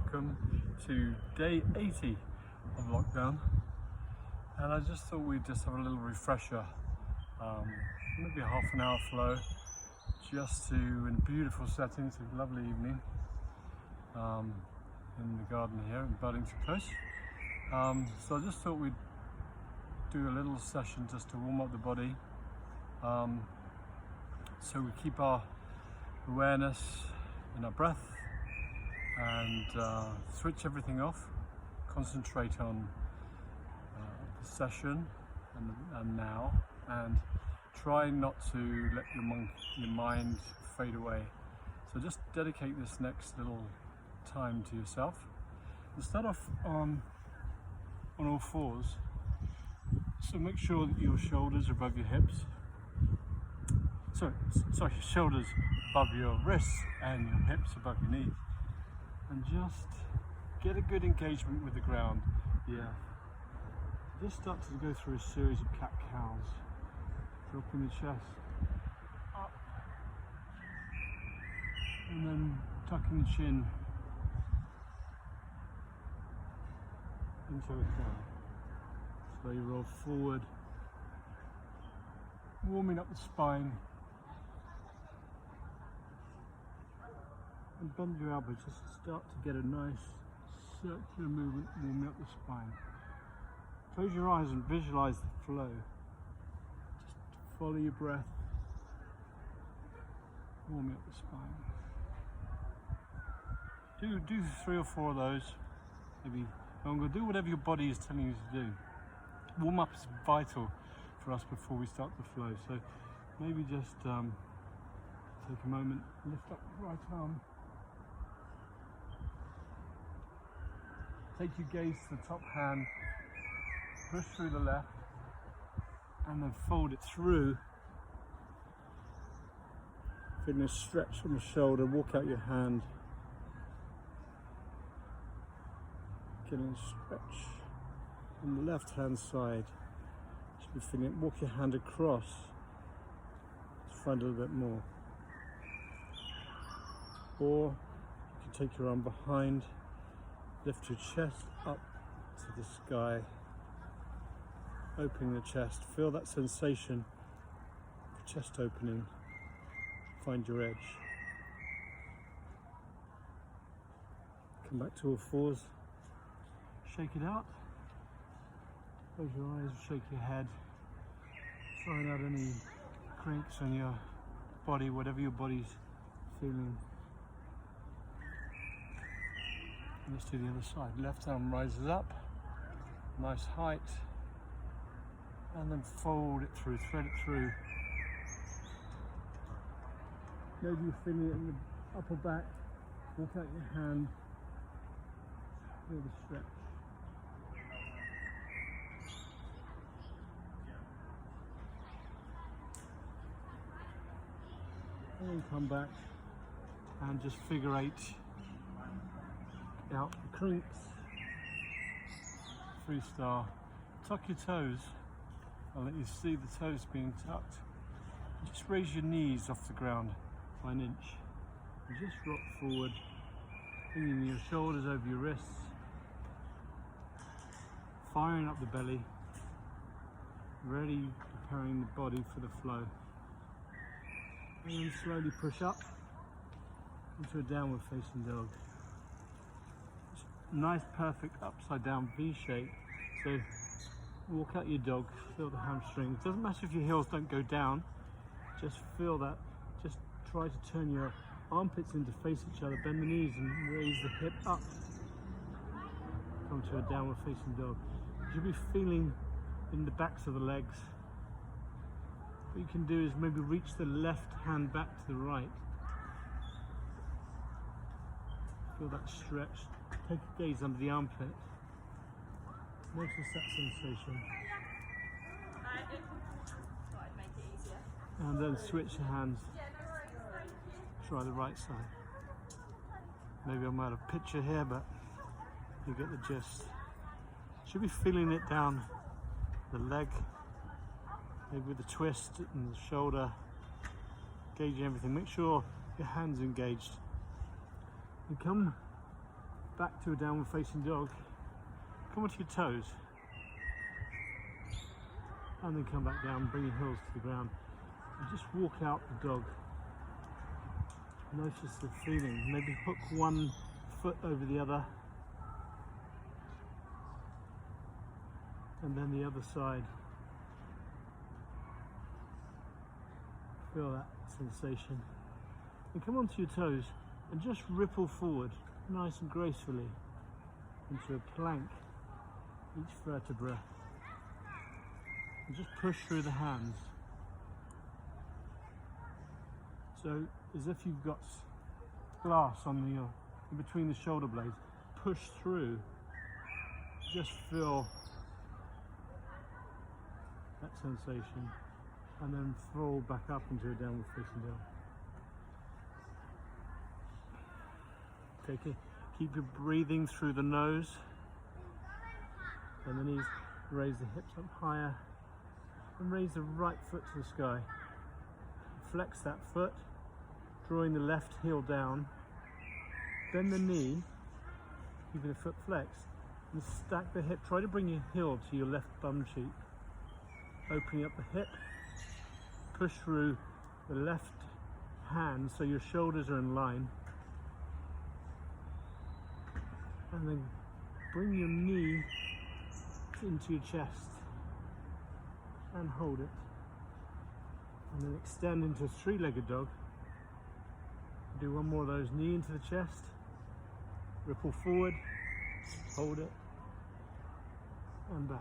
welcome to day 80 of lockdown, and I just thought we'd just have a little refresher, maybe a half an hour flow, just to, in a beautiful setting. It's a lovely evening in the garden here in Burlington Close. So I just thought we'd do a little session just to warm up the body, so we keep our awareness in our breath and switch everything off, concentrate on the session and now, and try not to let your mind fade away. So just dedicate this next little time to yourself and start off on all fours. So make sure that your shoulders are above your hips. Sorry, your shoulders above your wrists and your hips above your knees. And just get a good engagement with the ground. Yeah. Just start to go through a series of cat-cows. Dropping the chest up. And then tucking the chin into a cow. So you roll forward, warming up the spine. And bend your elbows, just start to get a nice circular movement, warming up the spine. Close your eyes and visualize the flow. Just follow your breath, warming up the spine. Do 3 or 4 of those, maybe longer. Do whatever your body is telling you to do. Warm up is vital for us before we start the flow. So maybe just take a moment, lift up the right arm. Take your gaze to the top hand, push through the left, and then fold it through. Feeling a stretch from the shoulder, walk out your hand. Getting a stretch on the left hand side. Should be feeling it. Walk your hand across. Just find a little bit more. Or you can take your arm behind. Lift your chest up to the sky, opening the chest. Feel that sensation, the chest opening. Find your edge. Come back to all fours. Shake it out. Close your eyes, shake your head. Throwing out any cranks on your body, whatever your body's feeling. Let's do the other side. Left arm rises up, nice height, and then fold it through, thread it through. Maybe you're feeling it in the upper back. Walk out your hand, feel the stretch. And then come back and just figure 8. Out the crinks, 3-star. Tuck your toes. I'll let you see the toes being tucked. Just raise your knees off the ground by 1 inch. And just rock forward, bringing your shoulders over your wrists, firing up the belly, ready, preparing the body for the flow. And then slowly push up into a downward facing dog. Nice, perfect upside down V shape. So walk out your dog, feel the hamstrings. Doesn't matter if your heels don't go down, just feel that. Just try to turn your armpits in to face each other, bend the knees and raise the hip up. Come to a downward facing dog. You should be feeling in the backs of the legs. What you can do is maybe reach the left hand back to the right. Feel that stretch. Take a gaze under the armpit. Notice that sensation. And then switch your hands. Try the right side. Maybe I'm out of picture here, but you get the gist. Should be feeling it down the leg, maybe with the twist and the shoulder. Gauging everything. Make sure your hands engaged. And come back to a downward facing dog. Come onto your toes. And then come back down, bring your heels to the ground. And just walk out the dog. Notice the feeling. Maybe hook one foot over the other. And then the other side. Feel that sensation. And come onto your toes and just ripple forward, nice and gracefully, into a plank, each vertebra. And just push through the hands. So, as if you've got glass on in between the shoulder blades, push through. Just feel that sensation, and then fall back up into a downward facing dog. Take it. Keep your breathing through the nose. Bend the knees. Raise the hips up higher, and raise the right foot to the sky. Flex that foot, drawing the left heel down. Bend the knee, keeping the foot flexed, and stack the hip. Try to bring your heel to your left bum cheek. Opening up the hip, push through the left hand so your shoulders are in line. And then bring your knee into your chest and hold it. And then extend into a three-legged dog. Do one more of those, knee into the chest, ripple forward, hold it, and back.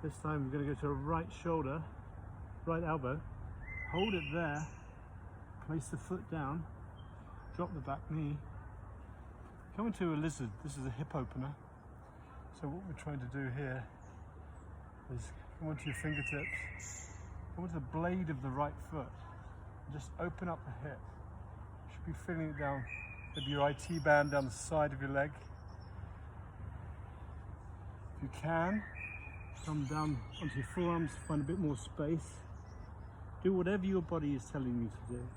This time we're going to go to a right shoulder, right elbow, hold it there, place the foot down, drop the back knee, come into a lizard. This is a hip opener. So what we're trying to do here is come onto your fingertips, come onto the blade of the right foot, and just open up the hip. You should be feeling it down, maybe your IT band down the side of your leg. If you can, come down onto your forearms, find a bit more space. Do whatever your body is telling you to do.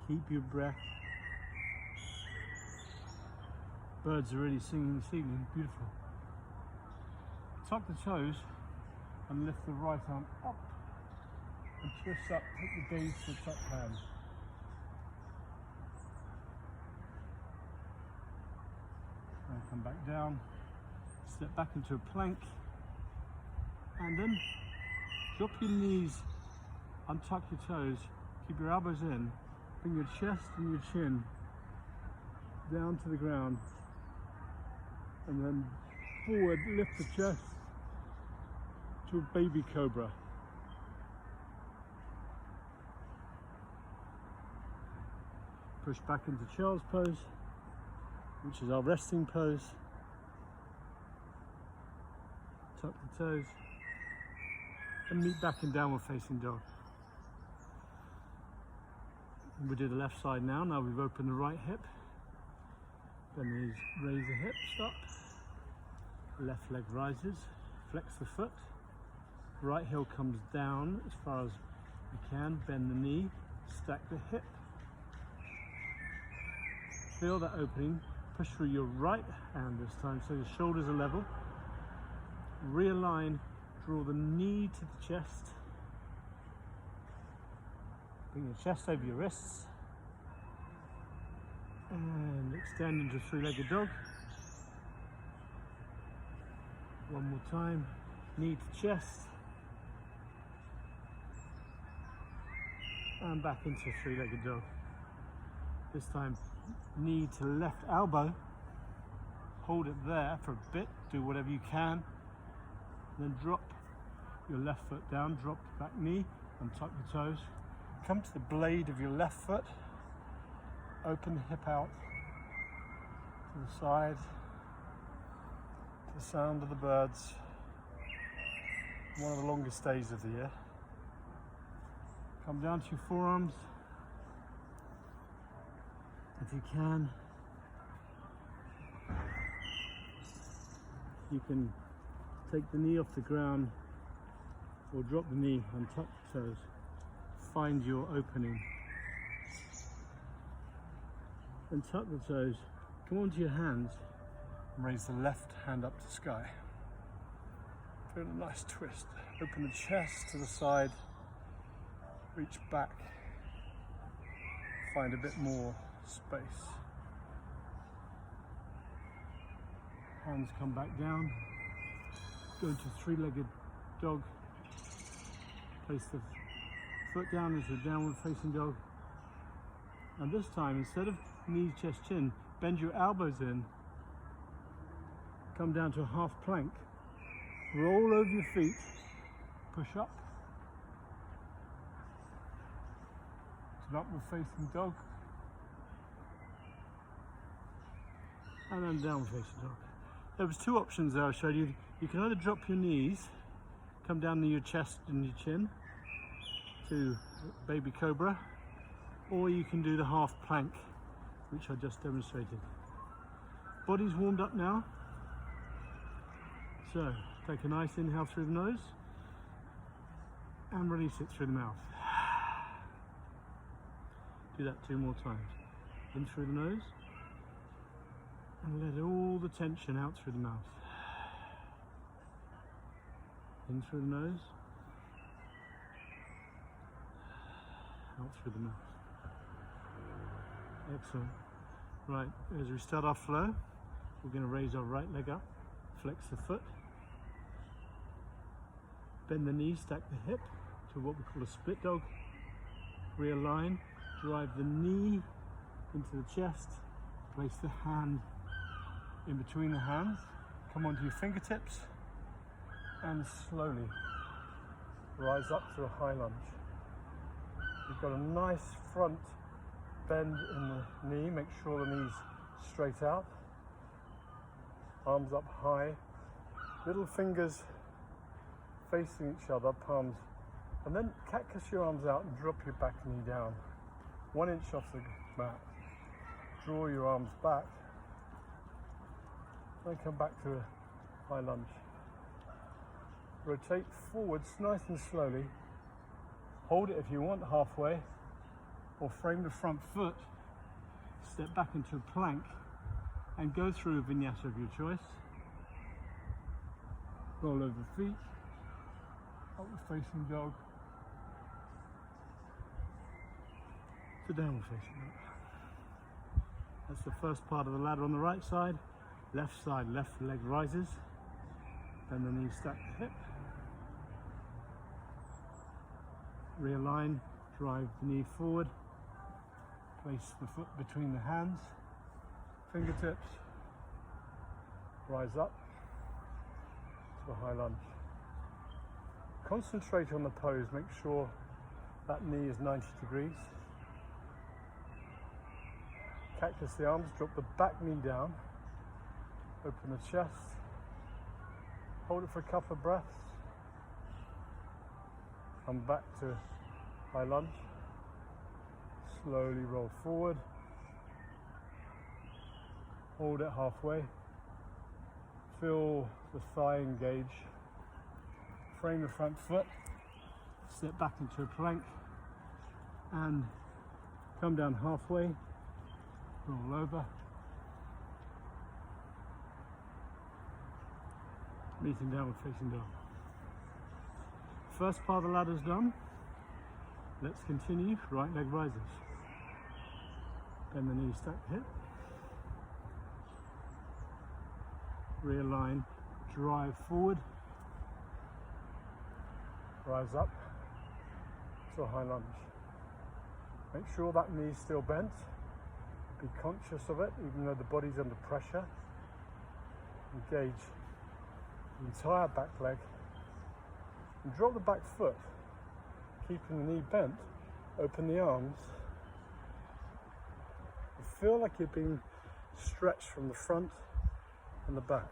Keep your breath. Birds are really singing this evening, beautiful. Tuck the toes and lift the right arm up and twist up, take the gaze to the tucked hand. And come back down, step back into a plank, and then drop your knees, untuck your toes, keep your elbows in, bring your chest and your chin down to the ground, and then forward, lift the chest to a baby cobra. Push back into child's pose, which is our resting pose. Tuck the toes and meet back in downward facing dog. And we do the left side now. Now we've opened the right hip. Then knees, raise the hips up. Left leg rises, flex the foot. Right heel comes down as far as you can. Bend the knee, stack the hip. Feel that opening. Push through your right hand this time so your shoulders are level. Realign, draw the knee to the chest. Bring your chest over your wrists. And extend into three-legged dog. One more time, knee to chest. And back into three-legged dog. This time, knee to left elbow. Hold it there for a bit, do whatever you can. Then drop your left foot down, drop the back knee, and tuck your toes. Come to the blade of your left foot. Open the hip out to the side, to the sound of the birds. One of the longest days of the year. Come down to your forearms. If you can, you can take the knee off the ground or drop the knee and tuck the toes. find your opening. Then tuck the toes, come onto your hands, and raise the left hand up to sky. Do a nice twist. Open the chest to the side, reach back, find a bit more space. Hands come back down, go to three-legged dog, place the foot down as a downward facing dog, and this time instead of knee, chest, chin, bend your elbows in, come down to a half plank, roll over your feet, push up to an upward facing dog, and then downward facing dog. There was two options there I showed you. You can either drop your knees, come down to your chest and your chin to baby cobra, or you can do the half plank, which I just demonstrated. Body's warmed up now, so take a nice inhale through the nose and release it through the mouth. Do that 2 more times. In through the nose and let all the tension out through the mouth. In through the nose, out through the mouth. Excellent. Right, as we start our flow, we're going to raise our right leg up, flex the foot, bend the knee, stack the hip to what we call a split dog, realign, drive the knee into the chest, place the hand in between the hands, come onto your fingertips, and slowly rise up to a high lunge. You've got a nice front bend in the knee, make sure the knee's straight out, arms up high, little fingers facing each other, palms, and then cactus your arms out and drop your back knee down 1 inch off the mat. Draw your arms back, then come back to a high lunge. Rotate forwards nice and slowly. Hold it if you want halfway, or frame the front foot, step back into a plank, and go through a vinyasa of your choice. Roll over the feet, upward facing dog, to downward facing dog. That's the first part of the ladder on the right side. Left side, left leg rises, bend the knee, stack the hip, realign, drive the knee forward, place the foot between the hands, fingertips, rise up to a high lunge. Concentrate on the pose, make sure that knee is 90 degrees. Cactus the arms, drop the back knee down, open the chest, hold it for a couple of breaths, come back to high lunge, slowly roll forward, hold it halfway, feel the thigh engage, frame the front foot, step back into a plank, and come down halfway, roll over, meeting downward facing dog. First part of the ladder's done. Let's continue. Right leg rises. Bend the knee, stack the hip. Realign, drive forward. Rise up to a high lunge. Make sure that knee's still bent. Be conscious of it, even though the body's under pressure. Engage the entire back leg and drop the back foot, keeping the knee bent. Open the arms. You feel like you're being stretched from the front and the back,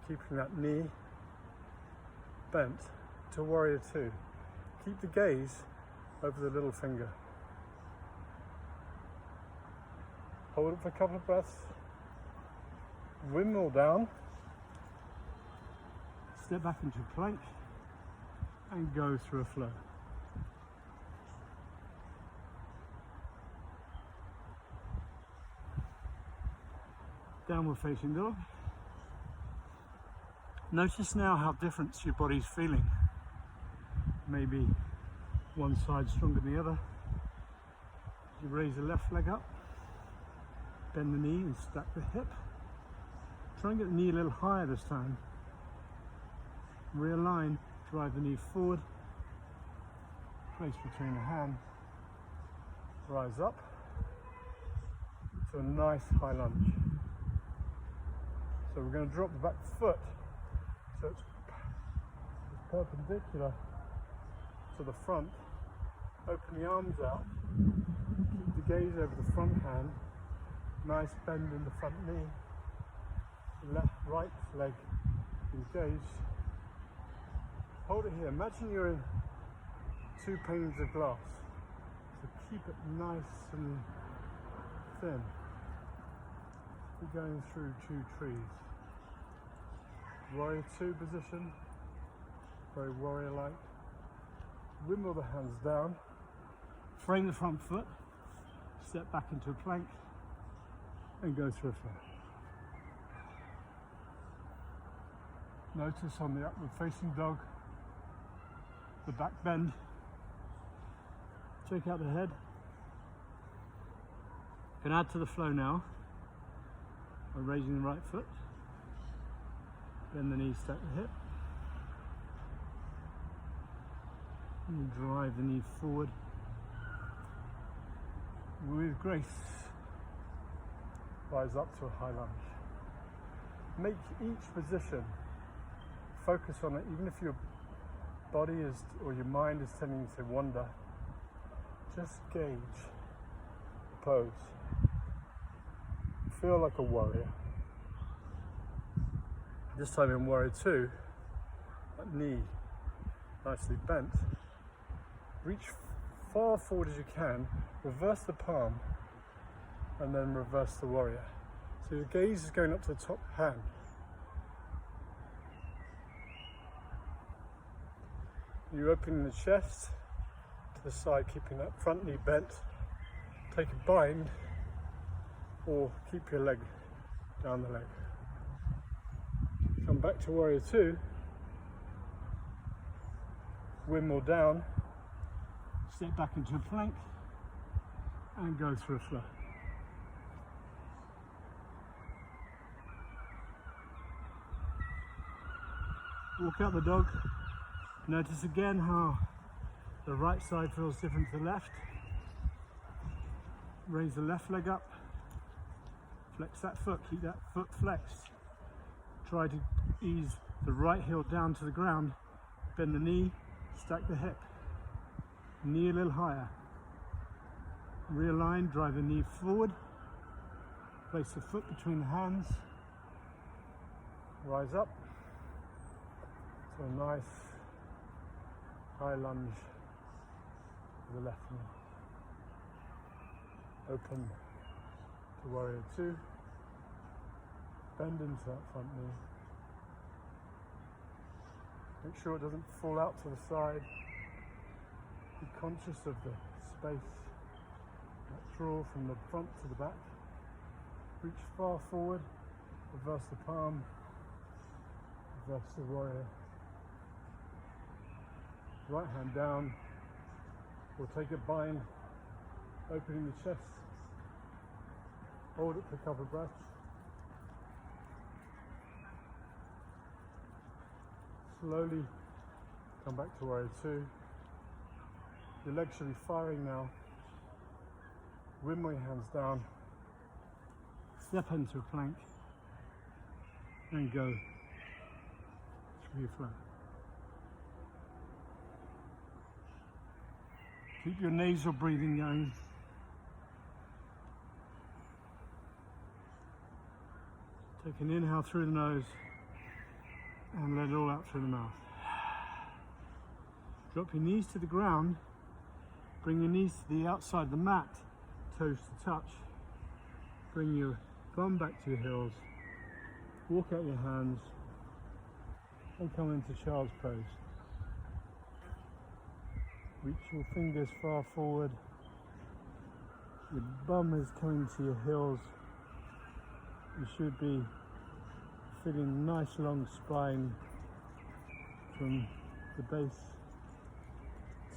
keeping that knee bent to warrior two. Keep the gaze over the little finger. Hold it for a couple of breaths. Windmill down. Step back into a plank and go through a flow. Downward facing dog. Notice now how different your body's feeling. Maybe one side stronger than the other. You raise the left leg up, bend the knee and stack the hip. Try and get the knee a little higher this time. Realign, drive the knee forward, place between the hands, rise up to a nice high lunge. So we're going to drop the back foot so it's perpendicular to the front. Open the arms out, keep the gaze over the front hand, nice bend in the front knee, right leg engaged. Hold it here. Imagine you're in 2 panes of glass. So keep it nice and thin. We're going through 2 trees. Warrior 2 position, very warrior-like. Wimble the hands down, frame the front foot, step back into a plank, and go through a flow. Notice on the upward facing dog, the back bend. Check out the head. You can add to the flow now by raising the right foot. Bend the knee, stack the hip. And drive the knee forward. With grace, rise up to a high lunge. Make each position, focus on it, even if your body is, or your mind is tending to wander, just gauge the pose. Feel like a warrior. This time in Warrior 2, that knee nicely bent. Reach far forward as you can, reverse the palm, and then reverse the warrior. So your gaze is going up to the top hand. You open the chest to the side, keeping that front knee bent. Take a bind, or keep your leg down the leg. Come back to Warrior 2, windmill down, step back into a plank, and go through a flow. Walk out the dog. Notice again how the right side feels different to the left. Raise the left leg up, flex that foot, keep that foot flexed. Try to ease the right heel down to the ground, bend the knee, stack the hip, knee a little higher. Realign, drive the knee forward, place the foot between the hands, rise up to a nice high lunge with the left knee. Open to Warrior 2. Bend into that front knee. Make sure it doesn't fall out to the side. Be conscious of the space. That draw from the front to the back. Reach far forward. Reverse the palm. Reverse the warrior. Right hand down. Or take a bind. Opening the chest. Hold it for a couple of breaths. Slowly come back to Warrior 2. Your legs should be firing now. Windmill your hands down. Step into a plank. And go through your flow. Keep your nasal breathing going. Take an inhale through the nose and let it all out through the mouth. Drop your knees to the ground. Bring your knees to the outside of the mat, toes to touch. Bring your bum back to your heels. Walk out your hands and come into child's pose. Reach your fingers far forward. Your bum is coming to your heels. you should be feeling a nice long spine from the base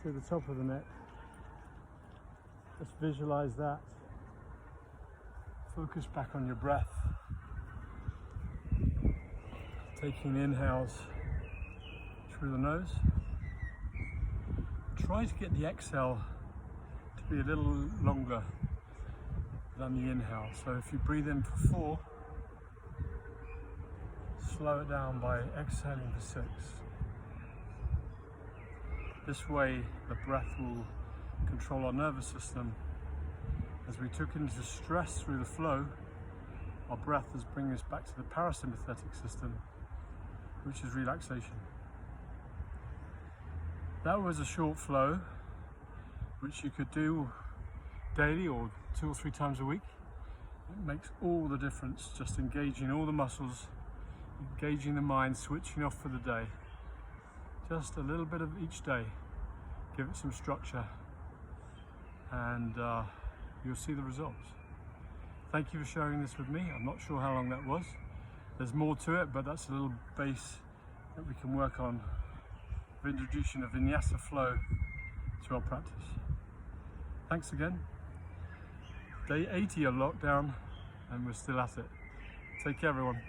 to the top of the neck. Just visualize that. Focus back on your breath. Taking inhales through the nose. Try to get the exhale to be a little longer than the inhale. So if you breathe in for 4, slow it down by exhaling for 6. This way the breath will control our nervous system. As we took into stress through the flow, our breath is bringing us back to the parasympathetic system, which is relaxation. That was a short flow, which you could do daily or 2 or 3 times a week. It makes all the difference, just engaging all the muscles, engaging the mind, switching off for the day. Just a little bit of each day. Give it some structure and you'll see the results. Thank you for sharing this with me. I'm not sure how long that was. There's more to it, but that's a little base that we can work on of introducing a Vinyassa flow to our practice. Thanks again. Day 80 of lockdown and we're still at it. Take care everyone.